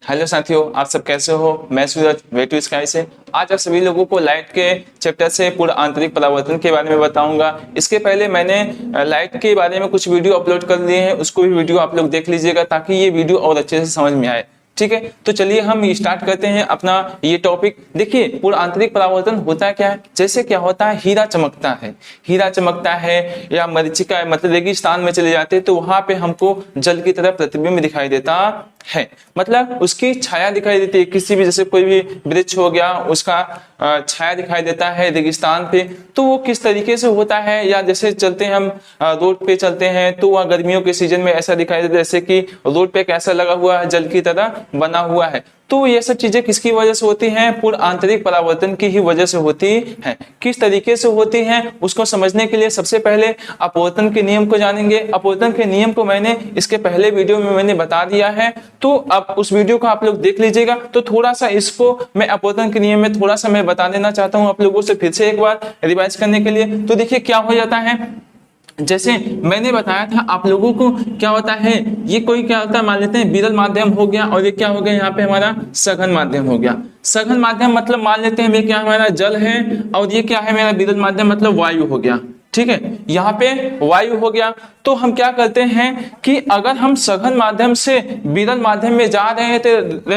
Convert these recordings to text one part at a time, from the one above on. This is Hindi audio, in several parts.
हेलो साथियों, आप सब कैसे हो। मैं सूरज वे टू स्काई से आज आप सभी लोगों को लाइट के चैप्टर से पूर्ण आंतरिक परावर्तन के बारे में बताऊंगा। इसके पहले मैंने लाइट के बारे में कुछ वीडियो अपलोड कर दिए हैं, उसको भी वीडियो आप लोग देख लीजिएगा ताकि ये वीडियो और अच्छे से समझ में आए। ठीक है, तो चलिए हम स्टार्ट करते हैं अपना ये टॉपिक। देखिए, पूर्ण आंतरिक परावर्तन होता क्या है। जैसे क्या होता है, हीरा चमकता है, हीरा चमकता है या मरीचिका मतलब रेगिस्तान में चले जाते हैं तो वहां पे हमको जल की तरह प्रतिबिंब दिखाई देता है, मतलब उसकी छाया दिखाई देती है। किसी भी जैसे कोई भी वृक्ष हो गया, उसका छाया दिखाई देता है रेगिस्तान पे, तो वो किस तरीके से होता है। या जैसे चलते हैं हम रोड पे चलते हैं तो वह गर्मियों के सीजन में ऐसा दिखाई देता है जैसे कि रोड पे कैसा लगा हुआ है, जल की तरह बना हुआ है। तो ये सब चीजें किसकी वजह से होती हैं, पूर्ण आंतरिक परावर्तन की ही वजह से होती हैं। किस तरीके से होती हैं उसको समझने के लिए सबसे पहले अपवर्तन के नियम को जानेंगे। अपवर्तन के नियम को मैंने इसके पहले वीडियो में मैंने बता दिया है, तो अब उस वीडियो को आप लोग देख लीजिएगा। तो थोड़ा सा इसको मैं अपवर्तन के नियम में थोड़ा सा मैं बता देना चाहता हूं आप लोगों से, फिर से एक बार रिवाइज करने के लिए। तो देखिए क्या हो जाता है, जैसे मैंने बताया था आप लोगों को, क्या होता है, ये कोई क्या होता है, मान लेते हैं विरल माध्यम हो गया और ये क्या हो गया, यहाँ पे हमारा सघन माध्यम हो गया। सघन माध्यम मतलब मान लेते हैं क्या हमारा जल है और ये क्या है मेरा विरल माध्यम मतलब वायु हो गया। ठीक है, यहाँ पे वायु हो गया। तो हम क्या करते हैं कि अगर हम सघन माध्यम से विरल माध्यम में जा रहे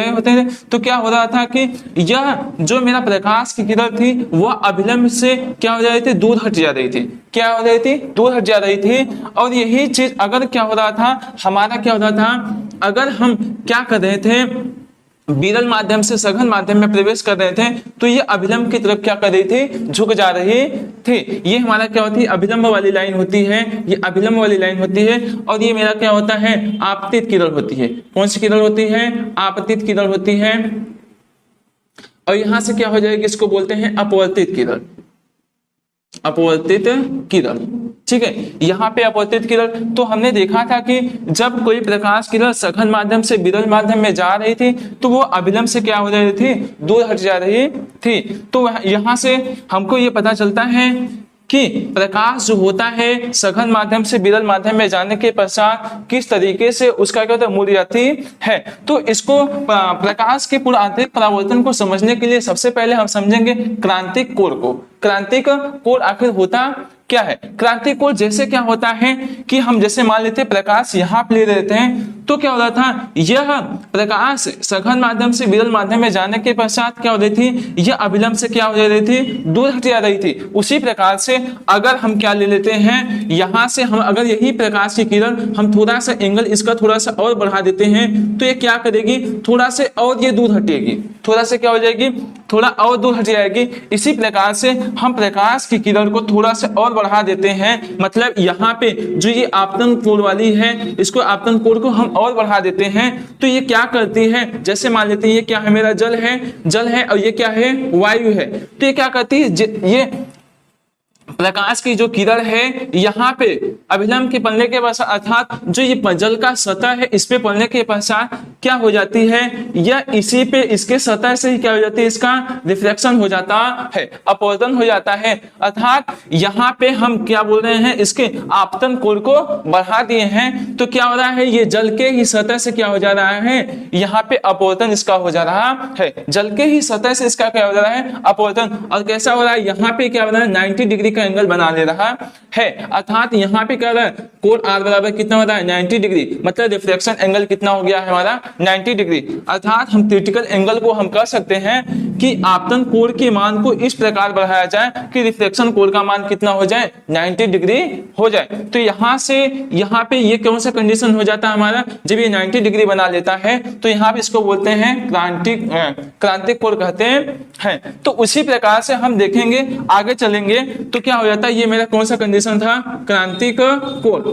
होते हैं तो क्या हो रहा था कि यह जो मेरा प्रकाश की किरण थी वह अभिलंब से क्या हो जा रही थी, दूर हट जा रही थी। क्या हो रही थी, दूर हट जा रही थी। और यही चीज अगर क्या हो रहा था, हमारा क्या हो रहा था, अगर हम क्या कर रहे थे, विरल माध्यम से सघन माध्यम में प्रवेश कर रहे थे तो ये अभिलंब की तरफ क्या कर रही थी, झुक जा रही थी। ये हमारा क्या होती है, अभिलंब वाली लाइन होती है, ये अभिलंब वाली लाइन होती है। और ये मेरा क्या होता है, आपतित किरण होती है। कौन सी किरण होती है, आपतित किरण होती है। और यहां से क्या हो जाएगी, इसको बोलते हैं अपवर्तित किरण, अपवर्तित किरण। ठीक है, यहाँ पे अपवर्तित किरण, तो हमने देखा था कि जब कोई प्रकाश किरण सघन माध्यम से विरल माध्यम में जा रही थी तो वो अभिलंब से क्या हो रही थी, दूर हट जा रही थी। तो यहाँ से हमको ये पता चलता है कि प्रकाश जो होता है सघन माध्यम से विरल माध्यम में जाने के पश्चात किस तरीके से उसका क्या होता है, मूल्य जाती है। तो इसको प्रकाश के पूर्ण आंतरिक परावर्तन को समझने के लिए सबसे पहले हम समझेंगे क्रांतिक कोण को। क्रांतिक कोण आखिर होता क्या है। क्रांतिक कोण जैसे क्या होता है कि हम जैसे मान लेते हैं प्रकाश यहाँ पे ले लेते हैं तो क्या हो रहा था, यह प्रकाश सघन माध्यम से विरल माध्यम में जाने के पश्चात क्या हो रही थी, यह अभिलंब से क्या हो रही थी, दूर हट जा रही थी। उसी प्रकार से अगर हम क्या ले लेते हैं, यहाँ से हम अगर यही प्रकाश की किरण हम थोड़ा सा एंगल इसका थोड़ा सा और बढ़ा देते हैं तो ये क्या करेगी, थोड़ा से और ये दूर हटेगी, थोड़ा से क्या हो जाएगी, थोड़ा और दूर हट जाएगी। इसी प्रकार से हम प्रकाश की किरण को थोड़ा सा और बढ़ा देते हैं, मतलब यहाँ पे जो ये आपतन कोण वाली है इसको, आपतन कोण को हम और बढ़ा देते हैं। तो ये क्या करती है, जैसे मान लेते हैं ये क्या है, मेरा जल है और ये क्या है, वायु है। तो ये क्या करती है, ये प्रकाश की जो किरण है यहाँ पे अभिलंब के पड़ने के पश्चात, अर्थात जो ये जल का सतह है इस पे पड़ने के पश्चात क्या हो जाती है, या इसी पे इसके सतह से ही क्या हो जाती है, इसका रिफ्लेक्शन हो जाता है, अपवर्तन हो जाता है। अर्थात यहाँ पे हम क्या बोल रहे हैं, इसके आपतन कोण को बढ़ा दिए हैं तो क्या हो रहा है, ये जल के ही सतह से क्या हो जा रहा है, यहाँ पे अपवर्तन इसका हो जा रहा है। जल के ही सतह से इसका क्या हो जा रहा है, अपवर्तन। और कैसा हो रहा है, यहाँ पे क्या हो रहा है, 90 डिग्री एंगल बना ले रहा है। अर्थात यहाँ पे क्या रहा है, कोण आर बराबर कितना हो रहा है, 90 डिग्री, मतलब रिफ्लेक्शन एंगल कितना हो गया है हमारा, 90 डिग्री। अर्थात हम क्रिटिकल एंगल को हम कह सकते हैं कि आपतन कोण के मान को इस प्रकार बढ़ाया जाए कि रिफ्लेक्शन कोण का मान कितना हो जाए, 90 डिग्री हो जाए। तो यहाँ से यहाँ पे ये कौन सा कंडीशन हो जाता है हमारा, जब ये 90 डिग्री बना लेता है तो यहाँ पे इसको बोलते हैं क्रांतिक कोण कहते हैं। तो उसी प्रकार से हम देखेंगे, आगे चलेंगे तो क्या हो जाता है, ये मेरा कौन सा कंडीशन था, क्रांतिक कोण।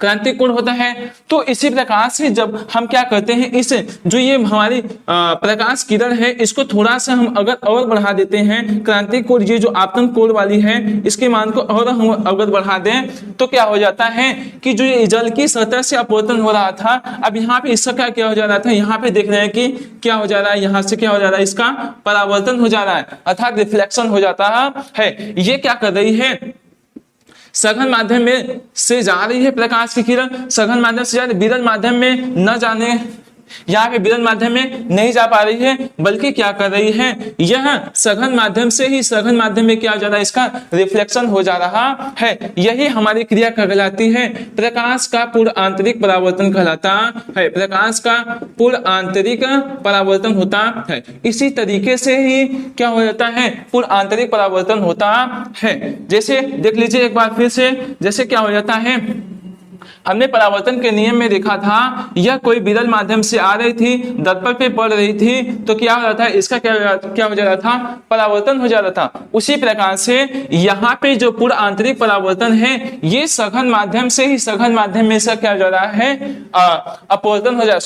क्रांतिक कोण होता है। तो इसी प्रकार से जब हम क्या करते हैं, इस जो ये हमारी प्रकाश किरण है इसको थोड़ा सा हम अगर और बढ़ा देते हैं, क्रांतिक कोण ये जो आपतन कोण वाली है इसके मान को और हम अगर बढ़ा दें तो क्या हो जाता है कि जो ये जल की सतह से अपवर्तन हो रहा था, अब यहाँ पे इसका क्या हो जा रहा था, यहाँ पे देख रहे हैं कि क्या हो जा रहा है, यहाँ से क्या हो जा रहा है, इसका परावर्तन हो जा रहा है, अर्थात रिफ्लेक्शन हो जाता है। ये क्या कर रही है, सघन माध्यम में से जा रही है प्रकाश की किरण, सघन माध्यम से जा रही, विरल माध्यम में न जाने यहाँ पे विरल माध्यम में नहीं जा पा रही है, बल्कि क्या कर रही है, यह सघन माध्यम से ही सघन माध्यम में क्या हो जा रहा है, इसका रिफ्लेक्शन हो जा रहा है। यही हमारी क्रिया कहलाती है प्रकाश का पूर्ण आंतरिक परावर्तन कहलाता है। प्रकाश का पूर्ण आंतरिक परावर्तन होता है। इसी तरीके से ही क्या हो जाता है, पूर्ण आंतरिक परावर्तन होता है। जैसे देख लीजिए एक बार फिर से, जैसे क्या हो जाता है, हमने परावर्तन के नियम में देखा था, यह कोई विरल माध्यम से आ रही थी, दर्पण पे पड़ रही थी, तो क्या हो रहा था, इसका क्या हो जा रहा था, परावर्तन हो जा रहा था। उसी प्रकार से यहाँ पे जो पूर्ण आंतरिक परावर्तन है, ये सघन माध्यम से ही सघन माध्यम में इसका क्या हो जा रहा है, अपवर्तन हो जा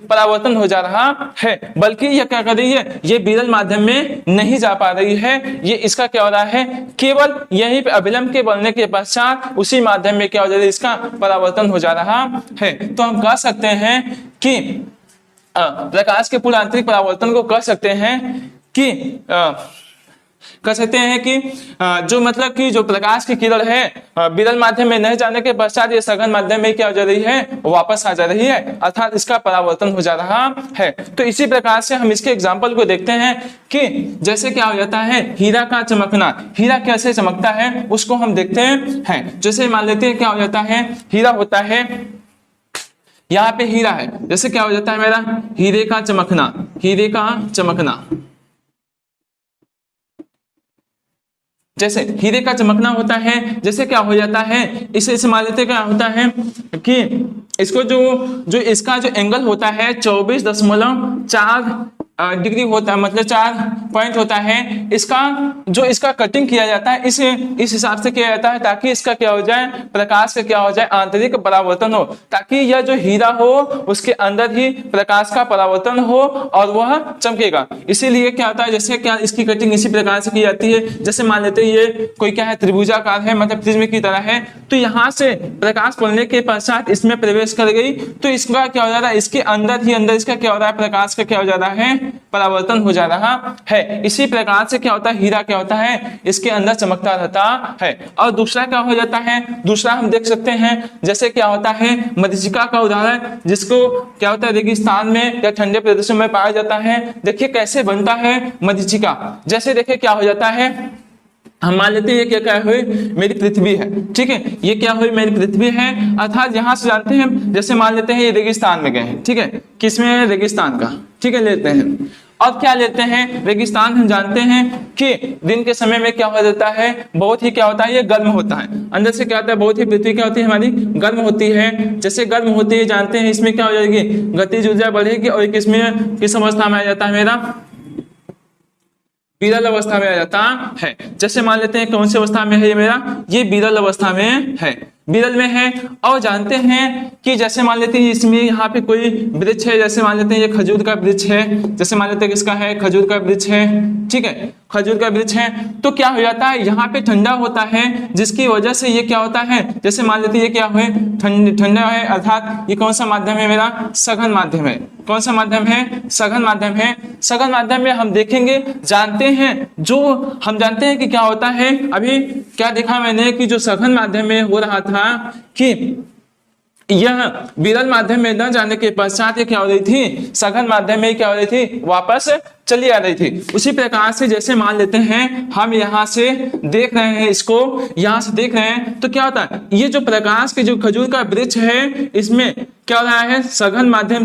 परावर्तन हो जा रहा है। बल्कि यह क्या कर रही है, ये विरल माध्यम में नहीं जा पा रही है, ये इसका क्या हो रहा है, केवल यहीं पे अभिलंब के बनने के पश्चात उसी माध्यम में क्या हो जा रहा है, इसका परावर्तन हो जा रहा है। तो हम कह सकते हैं कि प्रकाश के पूर्ण आंतरिक परावर्तन को कह सकते हैं कि जो मतलब कि जो प्रकाश की किरण है विरल माध्यम में नहीं जाने के पश्चात ये सघन माध्यम में क्या हो जा रही है, वापस आ जा रही है, अर्थात इसका परावर्तन हो जा रहा है। तो इसी प्रकार से हम इसके एग्जाम्पल को देखते हैं कि जैसे क्या हो जाता है, हीरा का चमकना, हीरा कैसे चमकता है उसको हम देखते हैं। जैसे मान लेते हैं क्या हो जाता है, हीरा होता है, यहाँ पे हीरा है, जैसे क्या हो जाता है मेरा, हीरे का चमकना, हीरे का चमकना, जैसे हीरे का चमकना होता है, जैसे क्या हो जाता है, इसे मान लेते क्या होता है कि इसको जो इसका जो एंगल होता है 24.4 डिग्री होता है, मतलब 4 पॉइंट होता है। इसका कटिंग किया जाता है इस हिसाब से किया जाता है, ताकि इसका क्या हो जाए, प्रकाश का क्या हो जाए, आंतरिक परावर्तन हो, ताकि यह जो हीरा हो उसके अंदर ही प्रकाश का परावर्तन हो और वह चमकेगा। इसीलिए क्या होता है, जैसे क्या इसकी कटिंग इसी प्रकार से की जाती है। जैसे मान लेते हैं ये कोई क्या है, त्रिभुजाकार है, मतलब प्रिज्म की तरह है, तो यहाँ से प्रकाश पड़ने के पश्चात इसमें प्रवेश कर गई, तो इसका क्या हो जा रहा है, इसके अंदर ही अंदर इसका क्या हो रहा है, प्रकाश का क्या हो जा रहा है, परावर्तन हो जा रहा है। इसी प्रकार से क्या होता है, हीरा क्या होता है, इसके अंदर चमकता रहता है। और दूसरा क्या हो जाता है, दूसरा हम देख सकते हैं, जैसे क्या होता है, मरीचिका का उदाहरण, जिसको क्या होता है, रेगिस्तान में या ठंडे प्रदेशों में पाया जाता है। देखिए कैसे बनता है मरीचिका, जैसे देखिए क्या हो जाता है, हम मान लेते हैं ये क्या हुई, मेरी पृथ्वी है, ठीक है, ये क्या हुई, मेरी पृथ्वी है, अर्थात यहां से जानते हैं, जैसे मान लेते हैं ये रेगिस्तान में गए हैं, ठीक है, किसमें, रेगिस्तान का, ठीक है, लेते हैं। और क्या लेते हैं, रेगिस्तान हम जानते हैं कि दिन के समय में क्या हो जाता है, बहुत ही क्या होता है, ये गर्म होता है, अंदर से क्या होता है, बहुत ही पृथ्वी क्या होती है, हमारी गर्म होती है। जैसे गर्म होती है, जानते हैं इसमें क्या हो जाएगी, गतिज ऊर्जा बढ़ेगी, और किस अवस्था में आ जाता है, मेरा विरल अवस्था में आ जाता है। जैसे मान लेते हैं कौन सी अवस्था में है ये मेरा, ये विरल अवस्था में है, विरल में है। और जानते हैं कि जैसे मान लेते हैं इसमें यहाँ पे कोई वृक्ष है, जैसे मान लेते हैं ये खजूर का वृक्ष है, जैसे मान लेते हैं किसका है, खजूर का वृक्ष है, ठीक है, खजूर का वृक्ष है। तो क्या हो जाता है, यहाँ पे ठंडा होता है, जिसकी वजह से ये क्या होता है, जैसे मान लेते हैं ये क्या है, ठंडा है, अर्थात ये कौन सा माध्यम है, मेरा सघन माध्यम है। कौन सा माध्यम है, सघन माध्यम है। सघन माध्यम में हम देखेंगे, जानते हैं, जो हम जानते हैं कि क्या होता है, अभी क्या देखा मैंने कि जो सघन माध्यम में हो रहा था कि यह विरल माध्यम में न जाने के पश्चात ये क्या हो रही थी, सघन माध्यम में क्या हो रही थी, वापस चली आ रही थी। उसी प्रकार से जैसे मान लेते हैं हम यहाँ से देख रहे हैं, इसको यहाँ से देख रहे हैं, तो क्या होता है, ये जो प्रकाश के जो खजूर का वृक्ष है, इसमें क्या हो रहा है, सघन माध्यम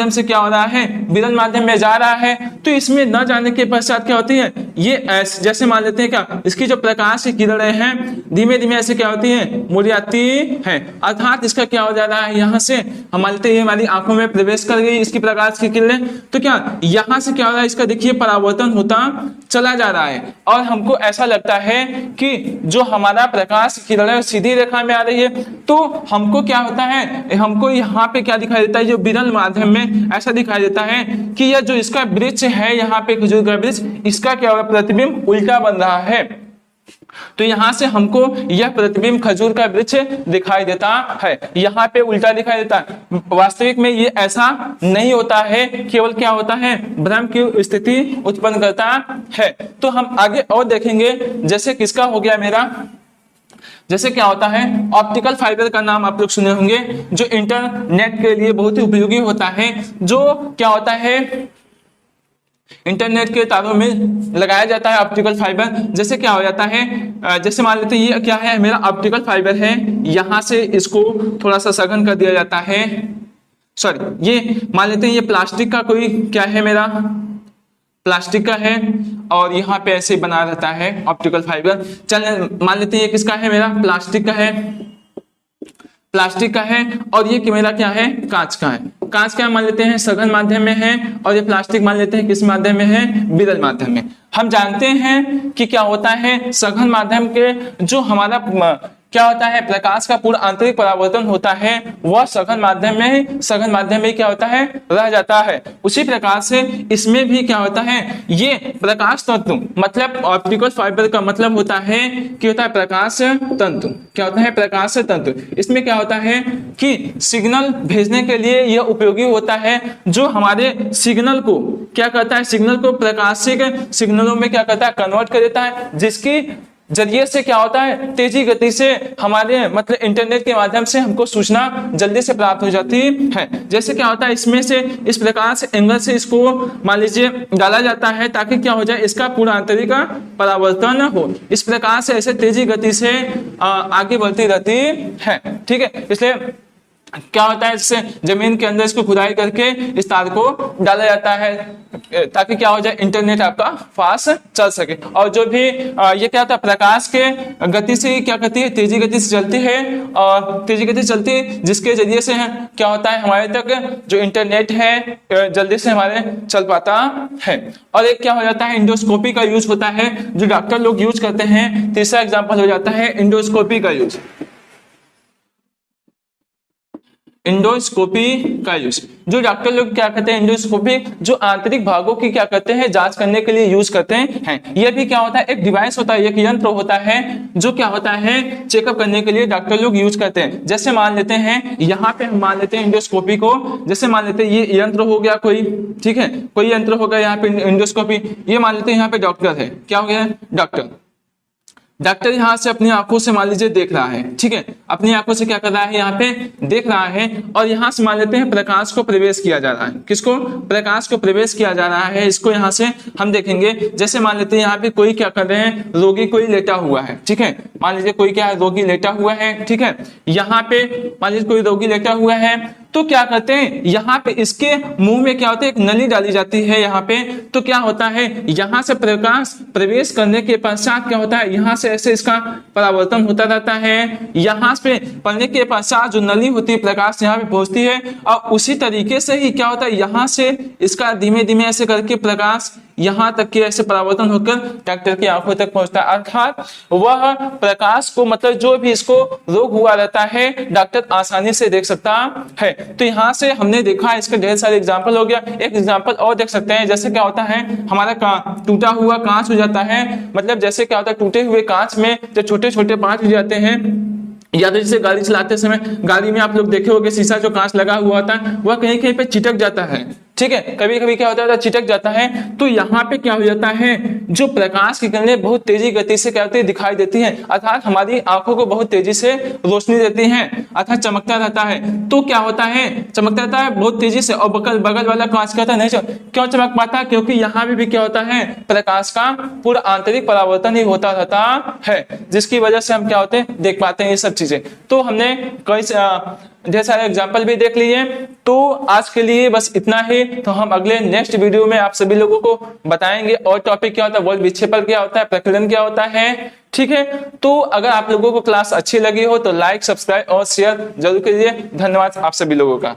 से क्या हो रहा है, विरल माध्यम में जा रहा है। तो इसमें न जाने के पश्चात क्या होती है, ये ऐसे जैसे मान लेते हैं क्या, इसकी जो प्रकाश की किरणें हैं धीमे धीमे ऐसे क्या होती है, मुड़ियाती है, अर्थात इसका क्या हो जा रहा है, यहाँ से हम मान लेते हैं हमारी आंखों में प्रवेश कर गई इसकी प्रकाश की किरणें, तो क्या यहाँ से क्या हो रहा है, इसका देखिए परावर्तन होता चला जा रहा है। और हमको ऐसा लगता है कि जो हमारा प्रकाश की किरणें सीधी रेखा में आ रही है, तो हमको क्या होता है, हमको यहाँ पे क्या दिखाई देता है, जो विरल माध्यम में ऐसा दिखाई देता है कि यह जो इसका वृक्ष है, यहाँ पे खजूर का वृक्ष, इसका क्या हो रहा है, प्रतिबिंब उल्टा बन रहा है। तो यहां से हमको यह प्रतिबिंब खजूर का वृक्ष दिखाई देता है, यहाँ पे उल्टा दिखाई देता है। वास्तविक में ये ऐसा नहीं होता है, केवल क्या होता है, भ्रम की स्थिति उत्पन्न करता है। तो हम आगे और देखेंगे, जैसे किसका हो गया मेरा, जैसे क्या होता है ऑप्टिकल फाइबर का नाम आप लोग सुने होंगे, जो इंटरनेट के लिए बहुत ही उपयोगी होता है, जो क्या होता है इंटरनेट के तारों में लगाया जाता है ऑप्टिकल फाइबर। जैसे क्या हो जाता है, जैसे मान लेते हैं ये क्या है, मेरा ऑप्टिकल फाइबर है, यहां से इसको थोड़ा सा सघन कर दिया जाता है, सॉरी ये मान लेते हैं ये प्लास्टिक का कोई क्या है, मेरा प्लास्टिक का है, और यहाँ पे ऐसे बना रहता है ऑप्टिकल फाइबर। चल मान लेते हैं ये किसका है, मेरा प्लास्टिक का है, प्लास्टिक का है, और ये कि मेरा क्या है, कांच का है। कांच क्या मान लेते हैं सघन माध्यम में है, और ये प्लास्टिक मान लेते हैं किस माध्यम में है, विरल माध्यम में। हम जानते हैं कि क्या होता है सघन माध्यम के जो हमारा क्या होता है प्रकाश का पूर्ण आंतरिक परावर्तन होता है, वह सघन माध्यम में क्या होता है रह जाता है। उसी प्रकार से इसमें भी क्या होता है, ये प्रकाश तंतु मतलब ऑप्टिकल फाइबर का मतलब होता है कि होता है प्रकाश तंतु। क्या होता है प्रकाश तंतु। इसमें क्या होता है कि सिग्नल भेजने के लिए यह उपयोगी होता है, जो हमारे सिग्नल को क्या करता है, सिग्नल को प्रकाशिक सिग्नलों में क्या करता है कन्वर्ट कर देता है, जिसकी जरिए से क्या होता है तेजी गति से हमारे मतलब इंटरनेट के माध्यम से हमको सूचना जल्दी से प्राप्त हो जाती है। जैसे क्या होता है इसमें से इस प्रकार से एंगल से इसको मान लीजिए डाला जाता है, ताकि क्या हो जाए इसका पूरा आंतरिक परावर्तन हो। इस प्रकार से ऐसे तेजी गति से आगे बढ़ती रहती है। ठीक है, इसलिए क्या होता है इससे जमीन के अंदर इसको खुदाई करके इस तार को डाला जाता है, ताकि क्या हो जाए इंटरनेट आपका फास्ट चल सके। और जो भी ये क्या होता है प्रकाश के गति से क्या करती है, तेजी गति से चलती है, और तेजी गति से चलती है, जिसके जरिए से क्या होता है हमारे तक जो इंटरनेट है जल्दी से हमारे चल पाता है। और एक क्या हो जाता है इंडोस्कोपी का यूज होता है, जो डॉक्टर लोग यूज करते हैं। तीसरा एग्जाम्पल हो जाता है इंडोस्कोपी का यूज। इंडोस्कोपी का यूज जो डॉक्टर लोग क्या करते हैं, इंडोस्कोपी जो आंतरिक भागों की क्या करते हैं जांच करने के लिए यूज करते हैं। यह भी क्या होता है एक डिवाइस होता है, एक यंत्र होता है, जो क्या होता है चेकअप करने के लिए डॉक्टर लोग यूज करते हैं। जैसे मान लेते हैं यहाँ पे हम मान लेते हैं इंडोस्कोपी को, जैसे मान लेते हैं ये यंत्र हो गया कोई, ठीक है कोई यंत्र होगा यहाँ पे इंडोस्कोपी। ये मान लेते हैं यहाँ पे डॉक्टर है, क्या हो गया डॉक्टर यहाँ से अपनी आंखों से मान लीजिए देख रहा है, ठीक है अपनी आंखों से क्या कर रहा है यहाँ पे देख रहा है, और यहाँ से मान लेते हैं प्रकाश को प्रवेश किया जा रहा है। किसको, प्रकाश को प्रवेश किया जा रहा है। इसको यहाँ से हम देखेंगे, जैसे मान लेते हैं यहाँ पे कोई क्या कर रहे हैं, रोगी कोई लेटा हुआ है, ठीक है मान लीजिए कोई क्या है रोगी लेटा हुआ है, ठीक है यहाँ पे मान लीजिए कोई रोगी लेटा हुआ है, तो क्या करते हैं यहाँ पे इसके मुंह में क्या होता है एक नली डाली जाती है यहाँ पे। तो क्या होता है यहाँ से प्रकाश प्रवेश करने के पश्चात क्या होता है यहाँ से ऐसे इसका परावर्तन होता रहता है। यहाँ पे पड़ने के पश्चात जो नली होती है प्रकाश यहाँ पे पहुंचती है, और उसी तरीके से ही क्या होता है यहाँ से इसका धीमे धीमे ऐसे करके प्रकाश यहाँ तक के ऐसे परावर्तन होकर डॉक्टर की आंखों तक पहुंचता है। अर्थात वह प्रकाश को मतलब जो भी इसको रोग हुआ रहता है डॉक्टर आसानी से देख सकता है। तो यहाँ से हमने देखा इसके ढेर सारे एग्जाम्पल हो गया। एक एग्जाम्पल और देख सकते हैं, जैसे क्या होता है हमारा टूटा हुआ कांच हो जाता है, मतलब जैसे क्या होता है टूटे हुए कांच में जो छोटे छोटे पार्ट हो जाते हैं, या तो जैसे गाड़ी चलाते समय गाड़ी में आप लोग देखे होंगे शीशा जो कांच लगा हुआ होता है वह कहीं कहीं पे चिटक जाता है, ठीक है कभी कभी क्या होता है चिटक जाता है। तो यहाँ पे क्या हो जाता है जो प्रकाश की किरणें बहुत तेजी गति से क्या होती है दिखाई देती हैं, अर्थात हमारी आंखों को बहुत तेजी से रोशनी देती हैं, अर्थात चमकता रहता है। तो क्या होता है चमकता रहता है बहुत तेजी से, और बगल वाला कांच क्या होता है नहीं क्यों चमक पाता, क्योंकि यहाँ पे भी क्या होता है प्रकाश का पूरा आंतरिक परावर्तन ही होता रहता है, जिसकी वजह से हम क्या होते हैं देख पाते हैं ये सब चीजें। तो हमने कई ढेर सारे एग्जाम्पल भी देख लिए। तो आज के लिए बस इतना ही। तो हम अगले नेक्स्ट वीडियो में आप सभी लोगों को बताएंगे और टॉपिक क्या होता है, वर्ग विक्षेपण क्या होता है, प्रकीर्णन क्या होता है, ठीक है। तो अगर आप लोगों को क्लास अच्छी लगी हो तो लाइक सब्सक्राइब और शेयर जरूर कीजिए। धन्यवाद आप सभी लोगों का।